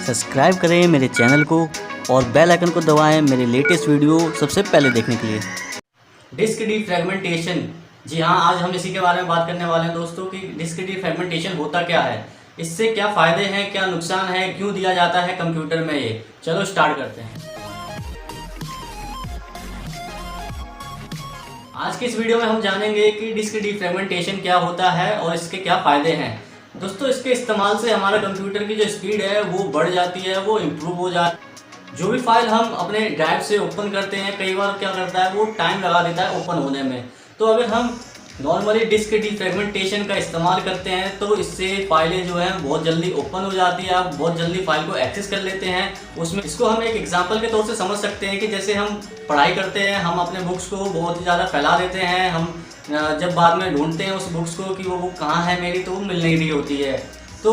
Subscribe करें मेरे channel को और बेल आइकन को दबाएं मेरे लेटेस्ट वीडियो सबसे पहले देखने के लिए। डिस्क डिफ्रैगमेंटेशन, जी हाँ, आज हम इसी के बारे में बात करने वाले हैं दोस्तों कि डिस्क डिफ्रैगमेंटेशन होता क्या है, इससे क्या फ़ायदे हैं, क्या नुकसान है, क्यों दिया जाता है कंप्यूटर में ये। चलो स्टार्ट करते हैं। आज की इस वीडियो में हम जानेंगे कि डिस्क डिफ्रैगमेंटेशन क्या होता है और इसके क्या फ़ायदे हैं। दोस्तों, इसके इस्तेमाल से हमारा कंप्यूटर की जो स्पीड है वो बढ़ जाती है, वो इम्प्रूव हो जाती है। जो भी फाइल हम अपने ड्राइव से ओपन करते हैं, कई बार क्या करता है वो टाइम लगा देता है ओपन होने में। तो अगर हम नॉर्मली डिस्क डिफ्रैगमेंटेशन का इस्तेमाल करते हैं तो इससे फाइलें जो हैं बहुत जल्दी ओपन हो जाती है, आप बहुत जल्दी फाइल को एक्सेस कर लेते हैं। उसमें इसको हम एक एग्जांपल के तौर से समझ सकते हैं कि जैसे हम पढ़ाई करते हैं, हम अपने बुक्स को बहुत ही ज़्यादा फैला देते हैं, हम जब बाद में ढूंढते हैं उस बुक्स को कि वो बुक कहाँ है मेरी, तो वो मिल नहीं रही होती है। तो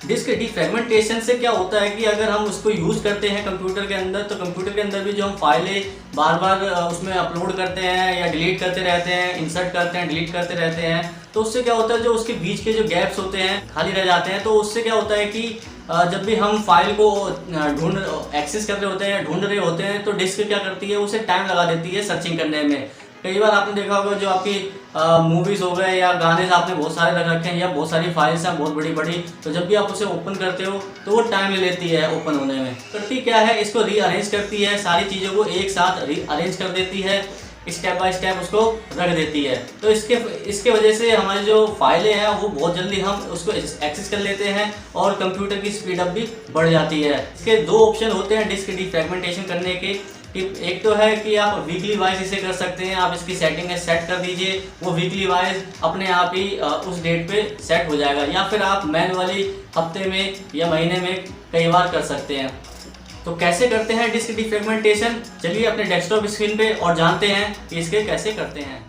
डिस्क डिफ्रैगमेंटेशन से क्या होता है कि अगर हम उसको यूज़ करते हैं कंप्यूटर के अंदर, तो कंप्यूटर के अंदर भी जो हम फाइलें बार बार उसमें अपलोड करते हैं या डिलीट करते रहते हैं, इंसर्ट करते हैं, डिलीट करते रहते हैं, तो उससे क्या होता है जो उसके बीच के जो गैप्स होते हैं खाली रह जाते हैं। तो उससे क्या होता है कि जब भी हम फाइल को एक्सेस कर रहे होते हैं या ढूंढ रहे होते हैं तो डिस्क क्या करती है, उसे टाइम लगा देती है सर्चिंग करने में। कई बार आपने देखा होगा जो आपकी मूवीज़ हो गए या गाने आपने बहुत सारे रख रखे हैं या बहुत सारी फाइल्स हैं बहुत बड़ी बड़ी, तो जब भी आप उसे ओपन करते हो तो वो टाइम ले लेती है ओपन होने में। करती क्या है, इसको रीअरेंज करती है, सारी चीज़ों को एक साथ रीअरेंज कर देती है, स्टेप बाय स्टेप उसको रख देती है। तो इसके वजह से हमारी जो फाइलें हैं वो बहुत जल्दी हम उसको एक्सेस कर लेते हैं और कंप्यूटर की स्पीड अप भी बढ़ जाती है। इसके दो ऑप्शन होते हैं डिस्क डिफ्रैगमेंटेशन करने के। एक तो है कि आप वीकली वाइज इसे कर सकते हैं, आप इसकी सेटिंग सेट कर दीजिए, वो वीकली वाइज अपने आप ही उस डेट पे सेट हो जाएगा, या फिर आप मैनुअली हफ्ते में या महीने में कई बार कर सकते हैं। तो कैसे करते हैं डिस्क डिफ्रैगमेंटेशन, चलिए अपने डेस्कटॉप स्क्रीन पे और जानते हैं कि इसके कैसे करते हैं।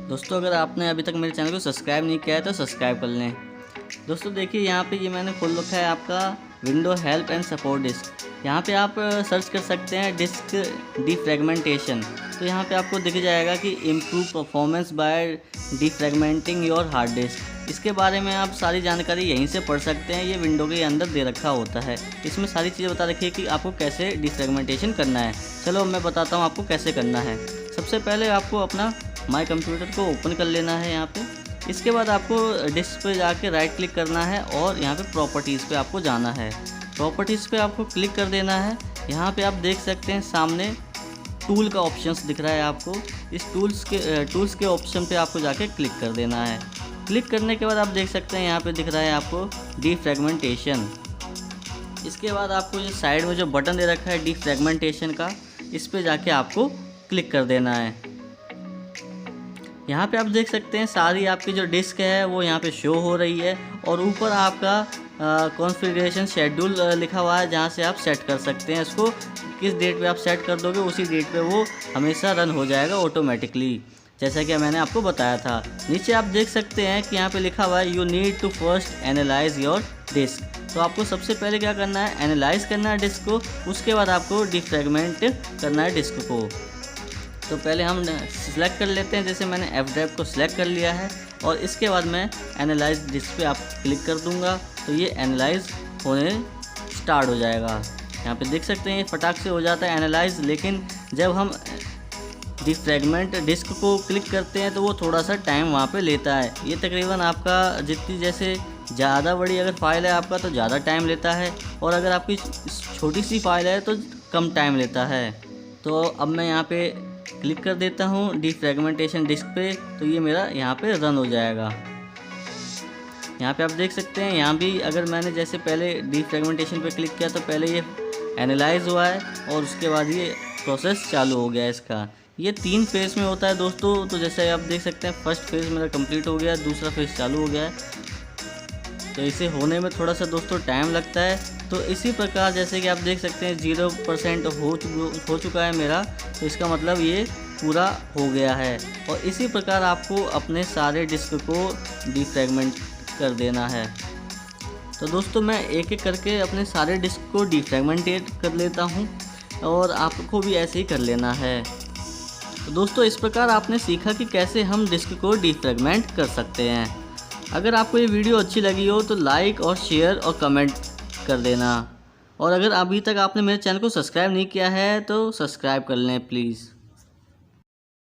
दोस्तों, अगर आपने अभी तक मेरे चैनल को सब्सक्राइब नहीं किया है तो सब्सक्राइब कर लें। दोस्तों देखिए, यहाँ पे ये मैंने खोल रखा है आपका window help and support disk. यहाँ पे आप सर्च कर सकते हैं डिस्क डिफ्रैगमेंटेशन, तो यहाँ पे आपको दिख जाएगा कि improve performance by defragmenting your hard disk. इसके बारे में आप सारी जानकारी यहीं से पढ़ सकते हैं, ये विंडो के अंदर दे रखा होता है। इसमें सारी चीज़ें बता रखी है कि आपको कैसे डिफ्रैगमेंटेशन करना है। चलो मैं बताता हूँ आपको कैसे करना है। सबसे पहले आपको अपना माई कंप्यूटर को ओपन कर लेना है यहाँ पे। इसके बाद आपको डिस्क पे जाके राइट क्लिक करना है और यहाँ पे प्रॉपर्टीज़ पे आपको जाना है। प्रॉपर्टीज़ पे आपको क्लिक कर देना है। यहाँ पे आप देख सकते हैं सामने टूल का ऑप्शंस दिख रहा है आपको। इस टूल्स के ऑप्शन पे आपको जाके क्लिक कर देना है। क्लिक करने के बाद आप देख सकते हैं यहाँ पे दिख रहा है आपको डिफ्रैगमेंटेशन। इसके बाद आपको ये साइड में जो बटन दे रखा है डिफ्रैगमेंटेशन का, इस पर जाके आपको क्लिक कर देना है। यहाँ पे आप देख सकते हैं सारी आपकी जो डिस्क है वो यहाँ पे शो हो रही है और ऊपर आपका कॉन्फ़िगरेशन शेड्यूल लिखा हुआ है, जहाँ से आप सेट कर सकते हैं इसको। किस डेट पे आप सेट कर दोगे उसी डेट पे वो हमेशा रन हो जाएगा ऑटोमेटिकली, जैसा कि मैंने आपको बताया था। नीचे आप देख सकते हैं कि यहाँ पे लिखा हुआ है you need to first analyse your disk. तो आपको सबसे पहले क्या करना है, एनालाइज करना है डिस्क को, उसके बाद आपको डिफ्रैगमेंट करना है डिस्क को। तो पहले हम सिलेक्ट कर लेते हैं, जैसे मैंने एफ ड्राइव को सिलेक्ट कर लिया है और इसके बाद मैं एनालाइज डिस्क पे आप क्लिक कर दूंगा तो ये एनालाइज होने स्टार्ट हो जाएगा। यहाँ पे देख सकते हैं ये फटाक से हो जाता है एनालाइज, लेकिन जब हम डिफ्रैगमेंट डिस्क को क्लिक करते हैं तो वो थोड़ा सा टाइम वहाँ पे लेता है। ये तकरीबन आपका जितनी जैसे ज़्यादा बड़ी अगर फाइल है आपका तो ज़्यादा टाइम लेता है, और अगर आपकी छोटी सी फाइल है तो कम टाइम लेता है। तो अब मैं यहाँ पे क्लिक कर देता हूँ डिफ्रैगमेंटेशन डिस्क पे, तो ये मेरा यहाँ पे रन हो जाएगा। यहाँ पे आप देख सकते हैं, यहाँ भी अगर मैंने जैसे पहले डिफ्रैगमेंटेशन पे क्लिक किया तो पहले ये एनालाइज हुआ है और उसके बाद ये प्रोसेस चालू हो गया इसका। ये 3 फेज़ में होता है दोस्तों। तो जैसे आप देख सकते हैं फर्स्ट फेज़ मेरा कंप्लीट हो गया, दूसरा फेज़ चालू हो गया है। तो इसे होने में थोड़ा सा दोस्तों टाइम लगता है। तो इसी प्रकार जैसे कि आप देख सकते हैं 0% हो चुका है मेरा, तो इसका मतलब ये पूरा हो गया है। और इसी प्रकार आपको अपने सारे डिस्क को डिफ्रैगमेंट कर देना है। तो दोस्तों मैं एक एक करके अपने सारे डिस्क को डिफ्रैगमेंटेट कर लेता हूँ और आपको भी ऐसे ही कर लेना है। तो दोस्तों इस प्रकार आपने सीखा कि कैसे हम डिस्क को डिफ्रैगमेंट कर सकते हैं। अगर आपको ये वीडियो अच्छी लगी हो तो लाइक और शेयर और कमेंट कर देना। और अगर अभी तक आपने मेरे चैनल को सब्सक्राइब नहीं किया है तो सब्सक्राइब कर लें प्लीज़।